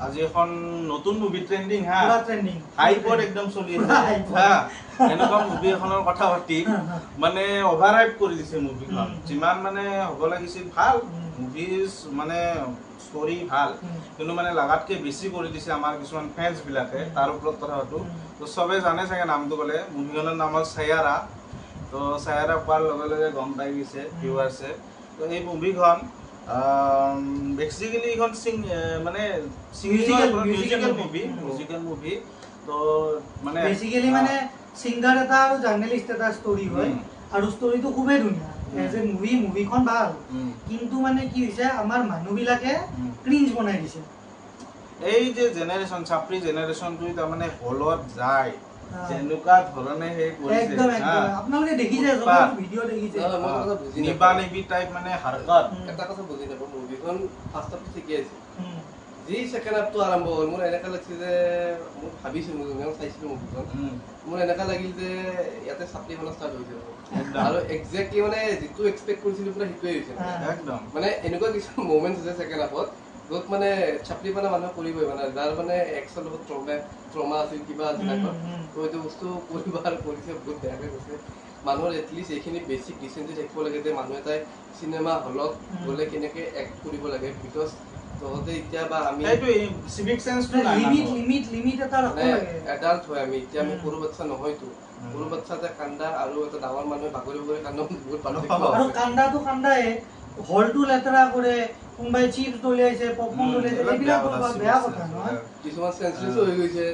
আজি এখন নতুন মুভি ট্ৰেন্ডিং হা পুৰা ট্ৰেন্ডিং হাইপৰ একদম চলি আছে হা এনেকুৱা মুভি এখনৰ কথা পাতি মানে ওভাৰ হাইপ কৰি দিছে মুভিখন যিমান মানে হ'ব লাগিছিল ভাল মুভিজ মানে ষ্টৰি ভাল কিন্তু মানে লাগাতকে বেছি কৰি দিছে আমাৰ কিছুমান ফ্যান্স বিলাকে তাৰ ওপৰত কথা পাতো তো সবে জানে চাগে নামটো বলে মুভিখনৰ নাম হ'ল সায়াৰা তো সায়াৰা কোৱাৰ লগে লগে গম পাই গৈছে ভিউৱাৰ্ছে তো এই মুভিখন বেসিক্যালি এখন মানে মিউজিক্যাল মুভি তো মানে বেসিক্যালি মানে সিঙ্গার এটা আৰু জাৰ্নালিস্ট এটা স্টোৰি হয় আৰু স্টোরিটো খুবই ধুনিয়া এজ এ মুভিখন ভাল কিন্তু মানে কি হৈছে আমাৰ মানুহবিলাকে ক্ৰিঞ্জ বনাই দিছে এই যে জেনাৰেশন ছাত্ৰী জেনাৰেশনটো তাৰ মানে হলত যায় যেনুকা ধৰণে হে কৰিছে একদম আপোনালোকে দেখিছে যখন ভিডিও দেখিছে নিবা নিবি টাইপ মানে হাৰকত এটা কথা বুজি নাপাব মুভিখন ফাৰ্স্ট অফ ঠিকে আছে যি সেকেন্ড হাফটো আৰম্ভ হ'ল মোৰ এনেকা লাগিছে যে মই ভাবিছো মই চাইছিলো মুভিখন মোৰ এনেকা লাগিল যে ইয়াতে চাপ্লিখনৰ ষ্টাৰ্ট হৈ যাব আৰু এক্স্যাক্টলি মানে যিটো এক্সপেক্ট কৰিছিলো পুৰা হিটৱে হৈছে একদম মানে এনেকুৱা কিছু মোমেন্টছ আছে সেকেন্ড হাফত য'ত মানে চাপ্লি মানে মানুহ কৰিবই মানে যাৰ মানে এক্সৰ লগত ট্ৰমা আছিল কিবা আছিল তো এইটো বস্তু পৰিবাৰ কৰিছে বহুত বেয়াকৈ গৈছে মানুহৰ এটলিষ্ট এইখিনি বেছিক ডিচেন্সি থাকিব লাগে যে মানুহ এটাই চিনেমা হলত গ'লে কেনেকৈ এক্ট কৰিব লাগে বিকজ তহঁতে এতিয়া বা আমি সিভিক সেন্সটো নাই লিমিট এটা ৰাখিব লাগে এডাল্ট হয় আমি এতিয়া আমি সৰু বাচ্চা নহয়তো সৰু বাচ্চাতে কান্দা আৰু এটা ডাঙৰ মানুহে বাগৰি বাগৰি কান্দা বহুত পাৰ্থক্য আৰু কান্দাটো কান্দাই হলটো লেতেৰা কৰে কোনবাই চিপছ দলিয়াইছে পপকৰ্ন দলিয়াইছে এইবিলাক বেয়া কথা নহয় কিছুমান সেন্সলেস হৈ গৈছে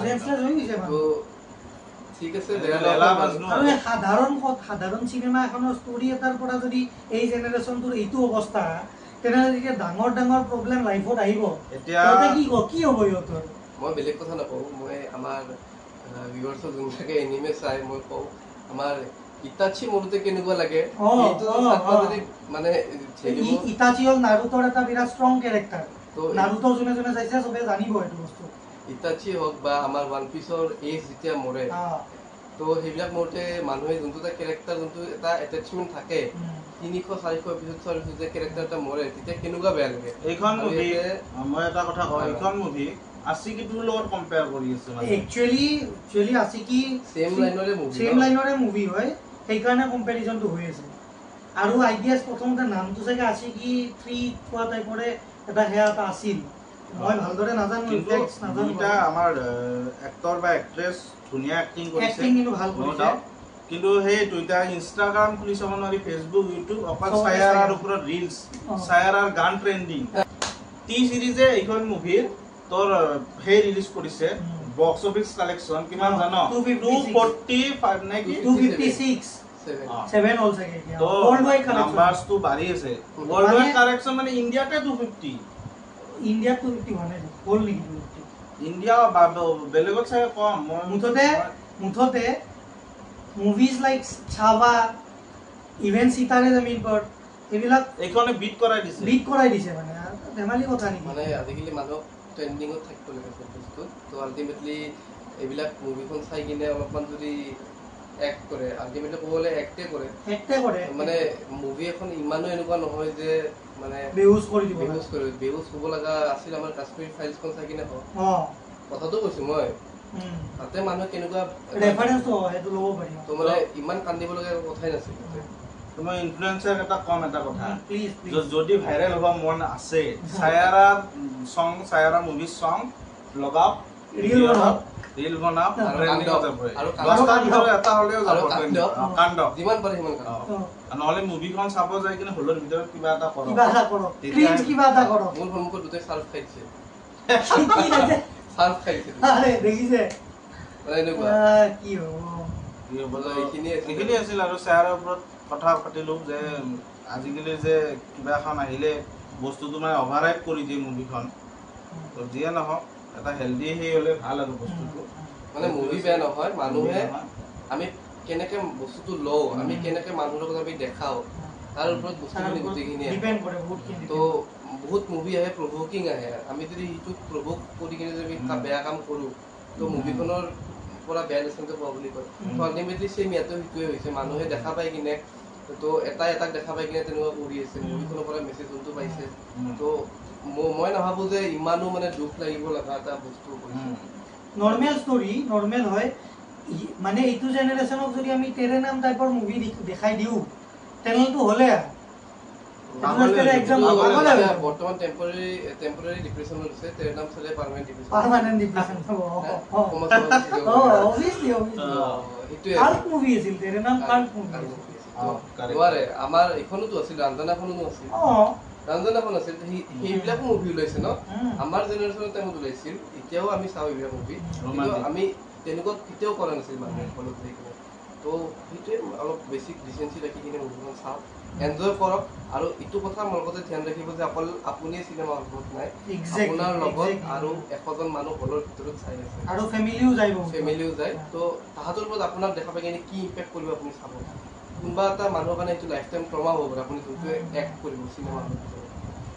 সেন্সলেস হৈ গৈছে তো ঠিক আছে আৰু সাধাৰণ চিনেমা এখনৰ ষ্টৰি এটাৰ পৰা যদি এই জেনাৰেশ্যনটোৰ এইটো অৱস্থা তেনেহ'লে এতিয়া ডাঙৰ প্ৰব্লেম লাইফত আহিব এতিয়া কি হ'ব ইহঁতৰ মই বেলেগ কথা নকওঁ মই আমাৰ ভিউৱাৰ্ছৰ যোনবিলাকে এনিমে চাই মই কওঁ আমাৰ ইটাচি মোৰতে কেনেকুৱা লাগে মানে ইটাচি হ'ল নাৰুতৰ এটা বিৰাট ষ্ট্ৰং কেৰেক্টাৰ নাৰুতো যোনে চাইছে চবে জানিব এইটো বস্তু ইটাচি হওক বা আমাৰ ওৱান পিছৰ এজ যেতিয়া মৰে তো সেইবিলাক মোৰতে মানুহে যোনটো এটা কেৰেক্টাৰ যোনটো এটা এটেচমেণ্ট থাকে 300-400 এপিসোড চোৱাৰ পিছত যে কেৰেক্টাৰ এটা মৰে তেতিয়া কেনেকুৱা বেয়া লাগে এইখন মুভি মই এটা কথা কওঁ এইখন মুভি আশিকিটোৰ লগত কম্পেয়াৰ কৰি আছে মানে একচুয়ালি আশিকি সেম লাইনৰে মুভি হয় সেইকাৰণে কম্পেৰিজনটো হৈ আছে আৰু আইডিয়াস প্ৰথমতে নামটো চাগে আশিকি 3 কোৱা টাইপৰে এটা হেয়া এটা আছিল মই ভালদৰে নাজানো ইনফেক্ট নাজানো এটা আমাৰ এক্টৰ বা এক্ট্ৰেছ ধুনিয়া এক্টিং কৰিছে এক্টিং কিন্তু ভাল কৰিছে কিন্তু সেই দুইটা ইনষ্টাগ্ৰাম খুলি চাব নোৱাৰি ফেসবুক ইউটিউব অকল সায়াৰাৰ ওপৰত ৰিলস সায়াৰাৰ গান ট্ৰেন্ডিং টি সিৰিজে এইখন মুভিৰ তোৰ হে ৰিলিজ কৰিছে বক্স অফিস কালেকশন কিমান জানো 245 নাকি 256 7 অল চাগে তো ওয়ার্ল্ড ওয়াইড কালেকশন নাম্বারস তো বাড়ি আছে ওয়ার্ল্ড ওয়াইড কালেকশন মানে ইন্ডিয়াতে 250 ইন্ডিয়া 250 মানে হোল নেকি 250 ইন্ডিয়া বেলেগত চাই কম মুঠতে movies like Saba even Sitaare জমিন পর এইবিলাক এইখনে বিট কৰাই দিছে মানে ধেমালি কথা নেকি মানে আজিকালি মানুহ ট্ৰেন্ডিংত থাকিব লাগে বস্তু তো আলটিমেটলি এইবিলাক মুভিখন চাই কিনে অলপমান যদি এক্ট কৰে আলটিমেটলি ক'বলে এক্টে কৰে মানে মুভি এখন ইমানো এনেকুৱা নহয় যে মানে বেহুছ কৰি বেহুছ হ'ব লগা আছিল আমাৰ কাশ্মীৰ ফাইলছখন চাই কিনে কথাটো কৈছো মই তাতে মানুহ কেনেকুৱা ৰেফাৰেন্স হেতু ল'ব পাৰি তো মানে ইমান কান্দিব লগা কথাই নাছিল তোমাৰ ইনফ্লুয়েন্সাৰ এটা কম এটা কথা প্লিজ যদি ভাইৰেল হ'ব মন আছে সায়াৰা মুভি সং লগাও ৰিল বনাও আৰু এটা হলেও যাব কাণ্ড যিমান পাৰে সিমান কাণ্ড নহলে মুভিখন চাব যায় কিনে হলৰ ভিতৰত কিবা এটা কৰক মোৰ সন্মুখত দুটাই সাৰ্ফ খাইছে আৰে দেখিছে মানে এনেকুৱা কি হ'ব এইখিনি আছিল আৰু সায়াৰাৰ ওপৰত কথা পাতিলো যে আজিকালি যে কিবা এখন আহিলে বস্তুটো মানে অভাৰহাইপ কৰি দিয়ে মুভিখন তো যিয়ে নহওক এটা হেলদি হে হলে ভাল আৰু বস্তুটো মানে মুভি বেয়া নহয় মানুহে আমি কেনেকে বস্তুটো লওঁ আমি কেনেকে মানুহৰ লগত আমি দেখাও তাৰ ওপৰত বস্তুখিনি গোটেইখিনি ডিপেন্ড কৰে বহুতখিনি তো বহুত মুভি আহে প্ৰভোকিং আহে আমি যদি এইটো প্ৰভোক কৰি কিনে যদি বেয়া কাম কৰোঁ তো মুভিখনৰ পৰা বেয়া লেচনটো পোৱা বুলি কয় তো আলটিমেটলি চেম ইয়াতো সেইটোৱে হৈছে মানুহে দেখা পাই কিনে তো এটাক দেখা পাই কিনে তেনেকুৱা কৰি আছে মুভিখনৰ পৰা মেছেজ যোনটো পাইছে তো মই নাভাবো যে ইমানো মানে দুখ লাগিব লগা এটা বস্তু কৰিছে নৰ্মেল ষ্টৰি নৰ্মেল হয় মানে এইটো জেনেৰেশ্যনক যদি আমি তেৰে নাম টাইপৰ মুভি দেখাই দিওঁ তেনেহ'লেতো হ'লে বৰ্তমান টেম্পৰাৰী ডিপ্ৰেছন হৈছে তেৰে নাম চালে পাৰ্মানেণ্ট ডিপ্ৰেছন আমাৰ এইখনতো আছিল ৰাঞ্জনাখনো আছিল ৰাঞ্জনাখন আছিল সেইবিলাকো মুভি ওলাইছে ন আমাৰ জেনেৰেশ্যনৰ টাইমত ওলাইছিল এতিয়াও আমি চাওঁ এইবিলাক মুভি কিন্তু আমি তেনেকুৱা কেতিয়াও কৰা নাছিল মানুহে হলত যাই কিনে তো সেইটোৱে অলপ বেছিক ডিচেঞ্চি ৰাখি কিনে মুভিখন চাওঁ এনজয় কৰক আৰু এইটো কথা মোৰ লগতে ধ্যান ৰাখিব যে অকল আপুনিয়ে চিনেমা হলত নাই আপোনাৰ লগত আৰু 100জন মানুহ হলৰ ভিতৰত চাই আছে আৰু ফেমিলিও যায় তো তাহাঁতৰ ওপৰত আপোনাক দেখা পাই কিনে কি ইম্পেক্ট কৰিব আপুনি চাব কোনোবা এটা মানুহৰ কাৰণে এইটো লাইফ টাইম ট্ৰমা হ'ব পাৰে আপুনি যোনটো এক্ট কৰিব চিনেমা হলত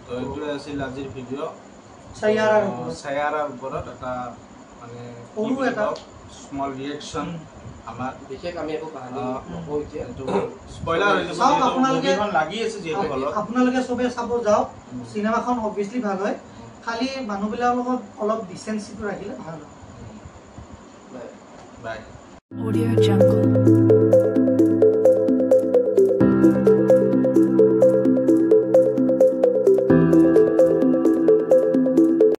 তো এইটোৱে আছিল আজিৰ ভিডিঅ' চায়াৰাৰ ওপৰত এটা মানে সৰু এটা স্মল ৰিয়েকশ্যন আমাৰ বিশেষ আমি একো কাহিনী নকওঁ এতিয়া স্পইলাৰ হৈ যাব আপোনালোকে লাগি আছে যিহেতু হলত আপোনালোকে চবে চাব যাওক চিনেমাখন অবভিয়াছলি ভাল হয় খালি মানুহবিলাকৰ লগত অলপ ডিচেঞ্চিটো ৰাখিলে ভাল হয় বাই Audio Jungle.